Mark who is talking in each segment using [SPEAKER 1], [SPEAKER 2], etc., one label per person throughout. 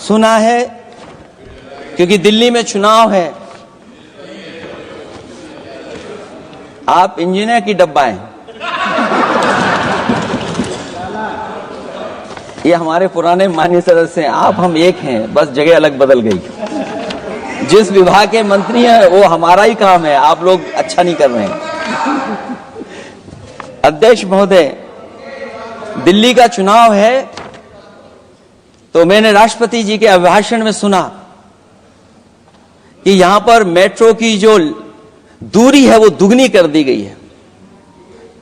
[SPEAKER 1] सुना है, क्योंकि दिल्ली में चुनाव है। आप इंजीनियर की डब्बा हैं, ये हमारे पुराने माननीय सदस्य हैं, आप हम एक हैं, बस जगह अलग बदल गई। जिस विभाग के मंत्री हैं वो हमारा ही काम है, आप लोग अच्छा नहीं कर रहे हैं। अध्यक्ष महोदय, दिल्ली का चुनाव है तो मैंने राष्ट्रपति जी के अभिभाषण में सुना कि यहां पर मेट्रो की जो दूरी है वो दुगनी कर दी गई है,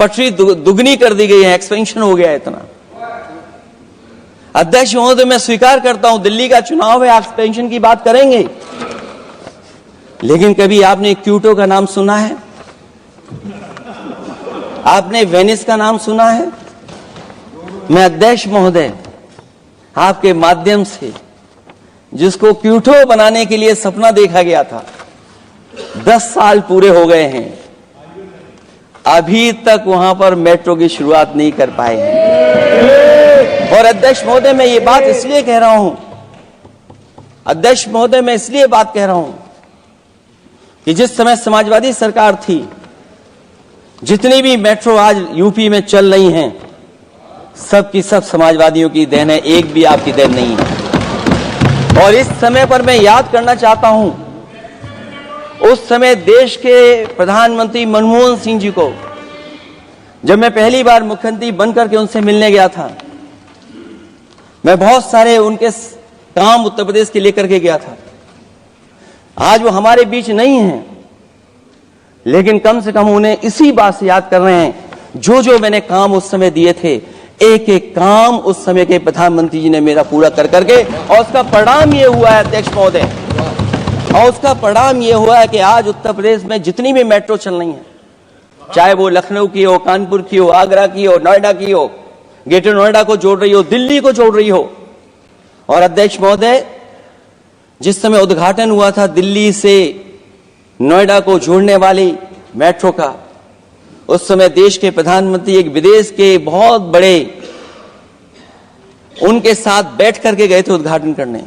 [SPEAKER 1] पटरी दुगनी कर दी गई है, एक्सपेंशन हो गया है इतना। अध्यक्ष महोदय, मैं स्वीकार करता हूं दिल्ली का चुनाव है, एक्सपेंशन की बात करेंगे, लेकिन कभी आपने क्यूटो का नाम सुना है? आपने वेनिस का नाम सुना है? मैं अध्यक्ष महोदय आपके माध्यम से, जिसको क्यूटो बनाने के लिए सपना देखा गया था, 10 साल पूरे हो गए हैं, अभी तक वहां पर मेट्रो की शुरुआत नहीं कर पाए हैं। और अध्यक्ष महोदय, मैं ये बात इसलिए कह रहा हूं, अध्यक्ष महोदय मैं इसलिए बात कह रहा हूं कि जिस समय समाजवादी सरकार थी, जितनी भी मेट्रो आज यूपी में चल रही हैं, सब की सब समाजवादियों की देन है, एक भी आपकी देन नहीं है। और इस समय पर मैं याद करना चाहता हूं, उस समय देश के प्रधानमंत्री मनमोहन सिंह जी को, जब मैं पहली बार मुख्यमंत्री बनकर के उनसे मिलने गया था, मैं बहुत सारे उनके काम उत्तर प्रदेश के लेकर के गया था। आज वो हमारे बीच नहीं हैं, लेकिन कम से कम उन्हें इसी बात से याद कर रहे हैं, जो जो मैंने काम उस समय दिए थे, एक एक काम उस समय के प्रधानमंत्री जी ने मेरा पूरा कर करके, और उसका परिणाम ये हुआ है अध्यक्ष महोदय, और उसका परिणाम ये हुआ है कि आज उत्तर प्रदेश में जितनी भी मेट्रो चल रही हैं, चाहे वो लखनऊ की हो, कानपुर की हो, आगरा की हो, नोएडा की हो, ग्रेटर नोएडा को जोड़ रही हो, दिल्ली को जोड़ रही हो। और अध्यक्ष महोदय, जिस समय उद्घाटन हुआ था दिल्ली से नोएडा को जोड़ने वाली मेट्रो का, उस समय देश के प्रधानमंत्री एक विदेश के बहुत बड़े उनके साथ बैठ करके गए थे उद्घाटन करने।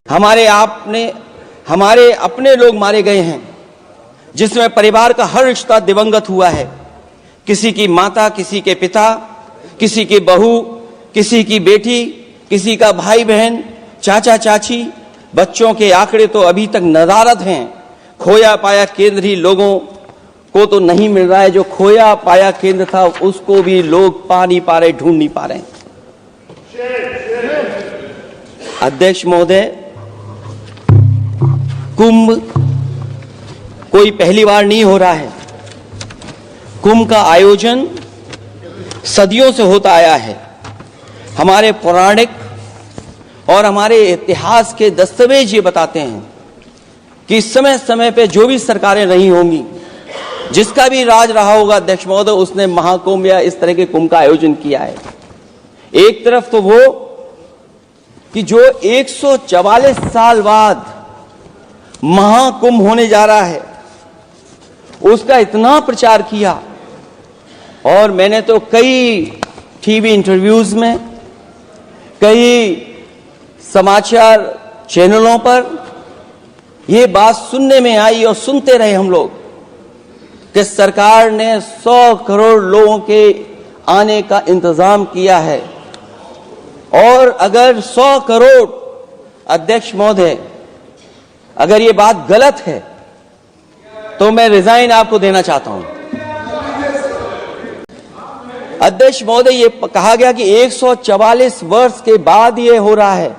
[SPEAKER 1] हमारे अपने लोग मारे गए हैं, जिसमें परिवार का हर रिश्ता दिवंगत हुआ है, किसी की माता, किसी के पिता, किसी की बहू, किसी की बेटी, किसी का भाई बहन, चाचा चाची, बच्चों के आंकड़े तो अभी तक नदारद हैं। खोया पाया केंद्र ही लोगों को तो नहीं मिल रहा है, जो खोया पाया केंद्र था उसको भी लोग पा नहीं पा रहे, ढूंढ नहीं पा रहे। अध्यक्ष महोदय, कुंभ कोई पहली बार नहीं हो रहा है। कुंभ का आयोजन सदियों से होता आया है। हमारे पौराणिक और हमारे इतिहास के दस्तावेज ये बताते हैं कि समय समय पे जो भी सरकारें रही होंगी, जिसका भी राज रहा होगा अध्यक्ष महोदय, उसने महाकुंभ या इस तरह के कुंभ का आयोजन किया है। एक तरफ तो वो कि जो 144 साल बाद महाकुंभ होने जा रहा है, उसका इतना प्रचार किया, और मैंने तो कई टीवी इंटरव्यूज में, कई समाचार चैनलों पर यह बात सुनने में आई और सुनते रहे हम लोग कि सरकार ने 100 करोड़ लोगों के आने का इंतजाम किया है। और अगर 100 करोड़, अध्यक्ष महोदय, अगर ये बात गलत है तो मैं रिजाइन आपको देना चाहता हूं। अध्यक्ष महोदय, ये कहा गया कि 144 वर्ष के बाद ये हो रहा है।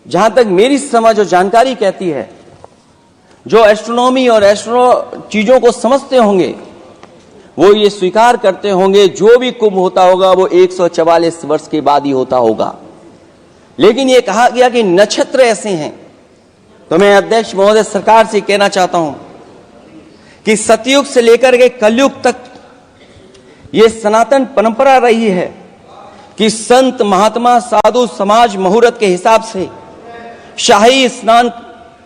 [SPEAKER 1] जहां तक मेरी समझ और जानकारी कहती है, जो एस्ट्रोनॉमी और एस्ट्रो चीजों को समझते होंगे वो ये स्वीकार करते होंगे, जो भी कुंभ होता होगा वो 144 वर्ष के बाद ही होता होगा। लेकिन ये कहा गया कि नक्षत्र ऐसे हैं, तो मैं अध्यक्ष महोदय सरकार से कहना चाहता हूं कि सतयुग से लेकर के कलयुग तक ये सनातन परंपरा रही है कि संत महात्मा साधु समाज मुहूर्त के हिसाब से शाही स्नान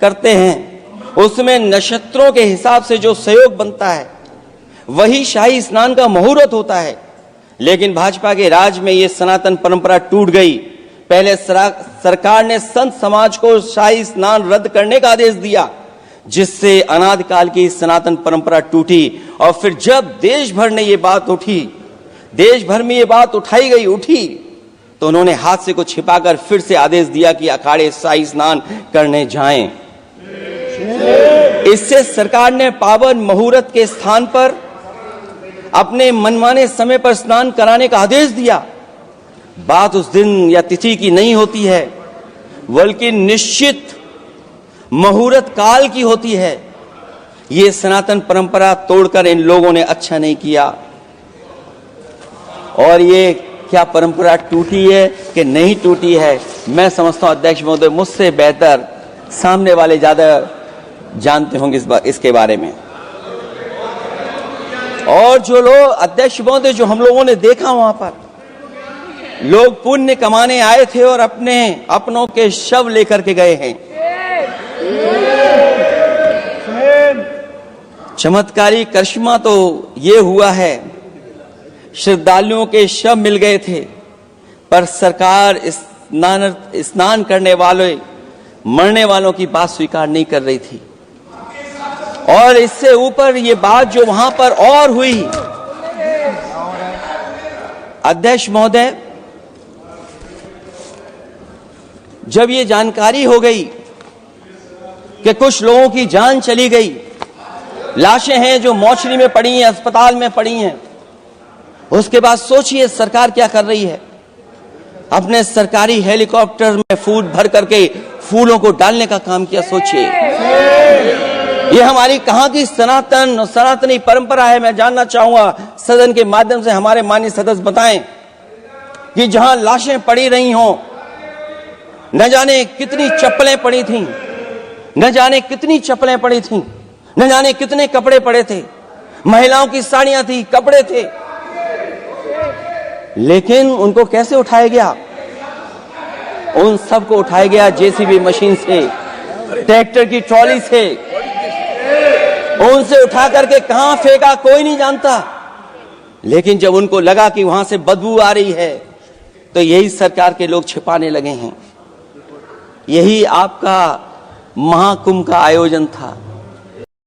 [SPEAKER 1] करते हैं। उसमें नक्षत्रों के हिसाब से जो सहयोग बनता है वही शाही स्नान का मुहूर्त होता है। लेकिन भाजपा के राज में ये सनातन परंपरा टूट गई, पहले सरकार ने संत समाज को शाही स्नान रद्द करने का आदेश दिया, जिससे अनादिकाल की सनातन परंपरा टूटी। और फिर जब देश भर में ये बात उठी, तो उन्होंने हादसे को छिपाकर फिर से आदेश दिया कि अखाड़े शाही स्नान करने जाएं। इससे सरकार ने पावन मुहूर्त के स्थान पर अपने मनमाने समय पर स्नान कराने का आदेश दिया। बात उस दिन या तिथि की नहीं होती है, बल्कि निश्चित मुहूर्त काल की होती है। ये सनातन परंपरा तोड़कर इन लोगों ने अच्छा नहीं किया। और ये क्या परंपरा टूटी है कि नहीं टूटी है, मैं समझता हूं अध्यक्ष महोदय मुझसे बेहतर सामने वाले ज्यादा जानते होंगे इसके बारे में। और जो लोग अध्यक्ष महोदय जो हम लोगों ने देखा, वहां पर लोग पुण्य कमाने आए थे और अपनों के शव लेकर के गए हैं। चमत्कारी करिश्मा तो ये हुआ है, श्रद्धालुओं के शव मिल गए थे, पर सरकार स्नान करने वाले मरने वालों की बात स्वीकार नहीं कर रही थी। और इससे ऊपर ये बात जो वहां पर और हुई, अध्यक्ष महोदय, जब ये जानकारी हो गई कि कुछ लोगों की जान चली गई, लाशें हैं जो मोर्चरी में पड़ी हैं, अस्पताल में पड़ी हैं, उसके बाद सोचिए सरकार क्या कर रही है। अपने सरकारी हेलीकॉप्टर में फूल भर करके फूलों को डालने का काम किया। सोचिए ये हमारी कहां की सनातनी परंपरा है। मैं जानना चाहूंगा सदन के माध्यम से हमारे माननीय सदस्य बताएं कि जहां लाशें पड़ी रही हों, न जाने कितनी चप्पलें पड़ी थीं, न जाने कितने कपड़े पड़े थे, महिलाओं की साड़ियां थी, कपड़े थे, लेकिन उनको कैसे उठाया गया? उन सबको उठाया गया जेसीबी मशीन से, ट्रैक्टर की ट्रॉली से। उनसे उठा करके कहां फेंका कोई नहीं जानता, लेकिन जब उनको लगा कि वहां से बदबू आ रही है, तो यही सरकार के लोग छिपाने लगे हैं। यही आपका महाकुंभ का आयोजन था।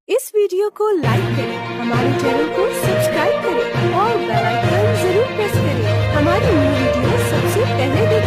[SPEAKER 2] इस वीडियो को लाइक करें, हमारे चैनल को सब्सक्राइब करें और बेल आइकन जरूर प्रेस करें। हमारी न्यू वीडियो सबसे पहले देखें।